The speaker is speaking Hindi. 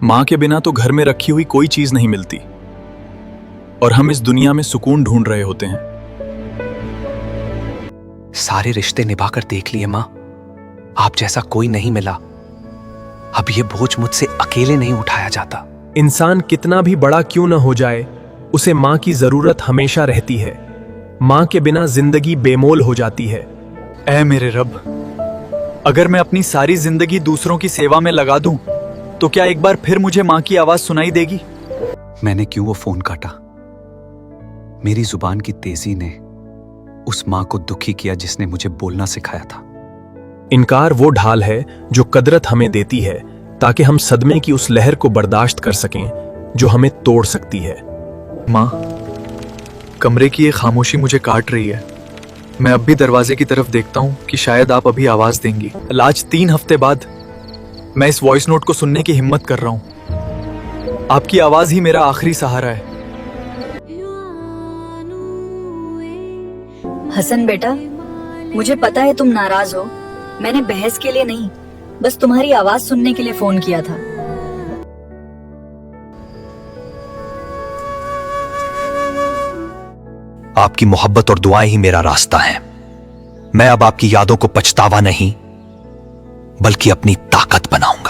माँ के बिना तो घर में रखी हुई कोई चीज नहीं मिलती और हम इस दुनिया में सुकून ढूंढ रहे होते हैं। सारे रिश्ते निभाकर देख लिए माँ, आप जैसा कोई नहीं मिला। अब ये बोझ मुझसे अकेले नहीं उठाया जाता। इंसान कितना भी बड़ा क्यों न हो जाए, उसे माँ की जरूरत हमेशा रहती है। माँ के बिना जिंदगी बेमोल हो जाती है। ऐ मेरे रब, अगर मैं अपनी सारी जिंदगी दूसरों की सेवा में लगा दूं, तो क्या एक बार फिर मुझे माँ की आवाज सुनाई देगी? मैंने क्यों वो फोन काटा? मेरी जुबान की तेजी ने उस माँ को दुखी किया जिसने मुझे बोलना सिखाया था। इनकार वो ढाल है जो कदरत हमें देती है, ताकि हम सदमे की उस लहर को बर्दाश्त कर सकें जो हमें तोड़ सकती है। माँ, कमरे की ये खामोशी मुझे काट रही है। मैं अब भी दरवाजे की तरफ देखता हूँ कि शायद आप अभी आवाज देंगी। आज 3 हफ्ते बाद मैं इस वॉइस नोट को सुनने की हिम्मत कर रहा हूँ। आपकी आवाज ही मेरा आखिरी सहारा है। हसन बेटा, मुझे पता है तुम नाराज हो। मैंने बहस के लिए नहीं, बस तुम्हारी आवाज सुनने के लिए फोन किया था। आपकी मोहब्बत और दुआएं ही मेरा रास्ता है। मैं अब आपकी यादों को पछतावा नहीं, बल्कि अपनी ताकत बनाऊं।